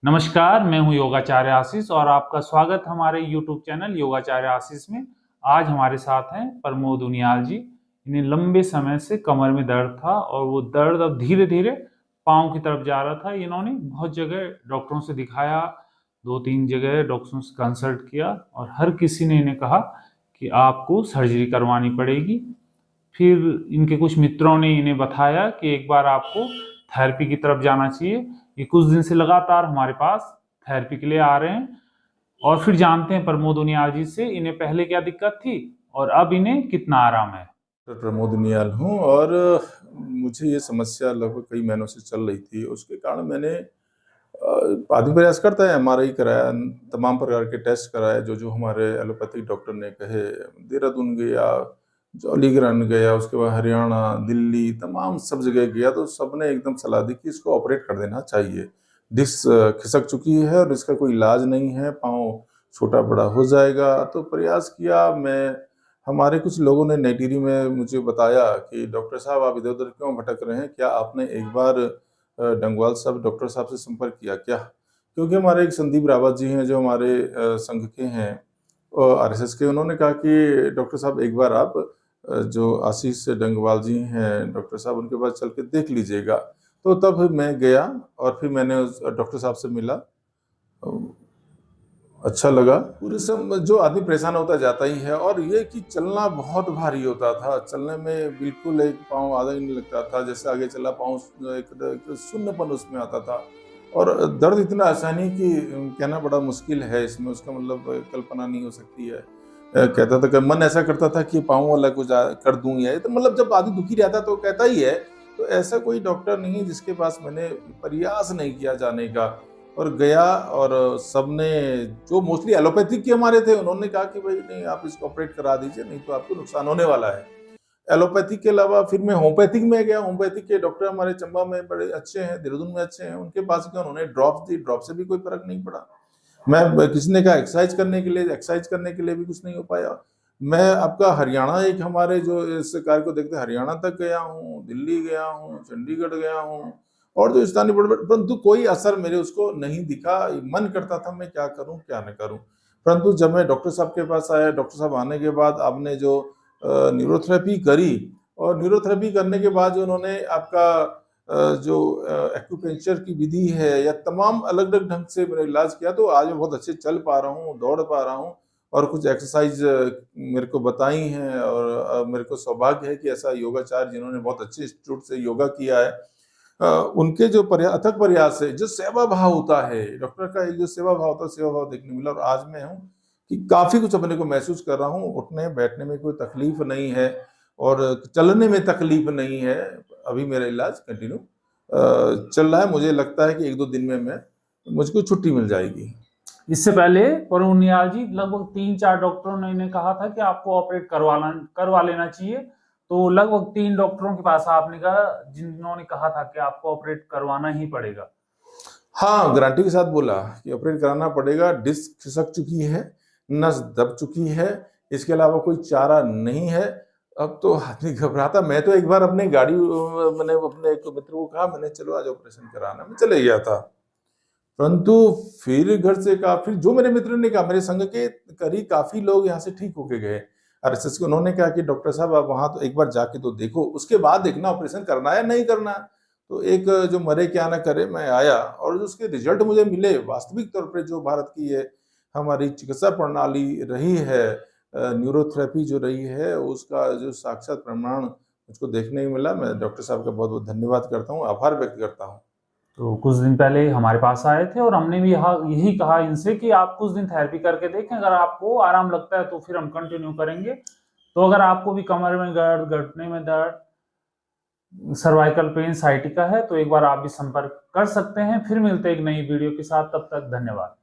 नमस्कार, मैं हूं योगाचार्य आशीष और आपका स्वागत हमारे YouTube चैनल योगाचार्य आशीष में। आज हमारे साथ हैं प्रमोद उनियाल जी। इन्हें लंबे समय से कमर में दर्द था और वो दर्द अब धीरे धीरे पाँव की तरफ जा रहा था। इन्होंने बहुत जगह डॉक्टरों से दिखाया, 2-3 जगह डॉक्टरों से कंसल्ट किया और हर किसी ने इन्हें कहा कि आपको सर्जरी करवानी पड़ेगी। फिर इनके कुछ मित्रों ने इन्हें बताया कि एक बार आपको थेरेपी की तरफ जाना चाहिए। ये कुछ दिन से लगातार हमारे पास थेरेपी के लिए आ रहे हैं और फिर जानते हैं प्रमोद उनियाल जी से इन्हें पहले क्या दिक्कत थी और अब इन्हें कितना आराम है। प्रमोद उनियाल हूँ और मुझे ये समस्या लगभग कई महीनों से चल रही थी। उसके कारण मैंने आदमी प्रयास करता है, एमआरआई कराया, तमाम प्रकार के टेस्ट कराए जो हमारे एलोपैथिक डॉक्टर ने कहे। देहरादून गया, जौलीग्रांट गया, उसके बाद हरियाणा, दिल्ली, तमाम सब जगह गया तो सबने एकदम सलाह दी कि इसको ऑपरेट कर देना चाहिए। डिस्क खिसक चुकी है और इसका कोई इलाज नहीं है, पाँव छोटा बड़ा हो जाएगा। तो प्रयास किया मैं, हमारे कुछ लोगों ने नेटिरी में मुझे बताया कि डॉक्टर साहब आप इधर उधर क्यों भटक रहे हैं, क्या आपने एक बार डंगवाल साहब डॉक्टर साहब से संपर्क किया क्या? क्योंकि हमारे एक संदीप रावत जी हैं जो हमारे संघ के हैं, आरएसएस के। उन्होंने कहा कि डॉक्टर साहब एक बार आप जो आशीष डंगवाल जी हैं डॉक्टर साहब, उनके पास चल के देख लीजिएगा। तो तब मैं गया और फिर मैंने उस डॉक्टर साहब से मिला। अच्छा लगा। पूरे सब जो आदमी परेशान होता जाता ही है, और ये कि चलना बहुत भारी होता था। चलने में बिल्कुल एक पाँव आधा ही नहीं लगता था, जैसे आगे चला पाँव एक शून्यपन उसमें आता था। और दर्द इतना असहनीय कि कहना बड़ा मुश्किल है, इसमें उसका मतलब कल्पना नहीं हो सकती है। कहता था कि मन ऐसा करता था कि पाँव वाला कुछ कर दूं, या तो मतलब जब आदमी दुखी रहता तो कहता ही है। तो ऐसा कोई डॉक्टर नहीं है जिसके पास मैंने प्रयास नहीं किया जाने का। और गया और सबने, जो मोस्टली एलोपैथिक के हमारे थे, उन्होंने कहा कि भाई नहीं, आप इसको ऑपरेट करा दीजिए, नहीं तो आपको नुकसान होने वाला है। एलोपैथिक के अलावा फिर मैं होम्योपैथिक में गया। होम्योपैथिक के डॉक्टर हमारे चंबा में बड़े अच्छे हैं, देहरादून में अच्छे हैं, उनके पास गया, उन्होंने ड्रॉप्स दी, ड्रॉप से भी कोई फर्क नहीं पड़ा। मैं, किसी ने कहा एक्सरसाइज करने के लिए, एक्सरसाइज करने के लिए भी कुछ नहीं हो पाया। मैं आपका हरियाणा, एक हमारे जो इस कार्य को देखते, हरियाणा तक गया हूँ, दिल्ली गया हूँ, चंडीगढ़ गया हूँ, और जो स्थानीय बड़े, परंतु कोई असर मेरे उसको नहीं दिखा। मन करता था मैं क्या करूं क्या न करूं। परंतु जब मैं डॉक्टर साहब के पास आया, डॉक्टर साहब आने के बाद आपने जो न्यूरोथेरेपी करी, और न्यूरोथेरेपी करने के बाद जो उन्होंने आपका जो एक्यूपेंचर की विधि है, या तमाम अलग अलग ढंग से मेरा इलाज किया, तो आज मैं बहुत अच्छे चल पा रहा हूँ, दौड़ पा रहा हूँ, और कुछ एक्सरसाइज मेरे को बताई हैं। और मेरे को सौभाग्य है कि ऐसा योगाचार्य जिन्होंने बहुत अच्छे इंस्टीट्यूट से योगा किया है, उनके जो अथक प्रयास है, जो सेवा भाव होता है डॉक्टर का, एक जो सेवा भाव होता है, सेवा भाव देखने मिला। और आज मैं हूँ कि काफी कुछ अपने को महसूस कर रहा हूँ। उठने बैठने में कोई तकलीफ नहीं है और चलने में तकलीफ नहीं है। अभी मेरा इलाज कंटिन्यू चल रहा है। मुझे लगता है कि 1-2 दिन में मुझको छुट्टी मिल जाएगी। इससे पहले प्रमोद उनियाल जी लगभग 3-4 डॉक्टरों ने इन्हें कहा था कि आपको ऑपरेट करवा लेना चाहिए। तो लगभग 3 डॉक्टरों के पास आपने कहा, जिन्होंने कहा था कि आपको ऑपरेट करवाना ही पड़ेगा। हाँ, गारंटी के साथ बोला कि ऑपरेट कराना पड़ेगा। डिस्क खिसक चुकी है, नस दब चुकी है, इसके अलावा कोई चारा नहीं है। अब तो आदमी घबराता। मैं तो एक बार अपनी गाड़ी, मैंने अपने एक मित्र को कहा, मैंने चलो आज ऑपरेशन कराना, मैं चले गया था। परंतु फिर घर से कहा, फिर जो मेरे मित्र ने कहा, मेरे संग के करीब काफी लोग यहाँ से ठीक होके गए आरएसएस के, उन्होंने कहा कि डॉक्टर साहब आप वहां तो एक बार जाके तो देखो, उसके बाद देखना ऑपरेशन करना है नहीं करना है। तो एक जो मरे क्या ना करे, मैं आया और जो उसके रिजल्ट मुझे मिले, वास्तविक तौर पर जो भारत की है हमारी चिकित्सा प्रणाली रही है, न्यूरोथेरेपी जो रही है, उसका जो साक्षात प्रमाण मुझको देखने को मिला। मैं डॉक्टर साहब का बहुत बहुत धन्यवाद करता हूँ, आभार व्यक्त करता हूँ। तो कुछ दिन पहले हमारे पास आए थे और हमने भी यही कहा इनसे कि आप कुछ दिन थेरेपी करके देखें, अगर आपको आराम लगता है तो फिर हम कंटिन्यू करेंगे। तो अगर आपको भी कमर में दर्द, घुटने में दर्द, सर्वाइकल पेन, साइटिका है, तो एक बार आप भी संपर्क कर सकते हैं। फिर मिलते हैं एक नई वीडियो के साथ, तब तक धन्यवाद।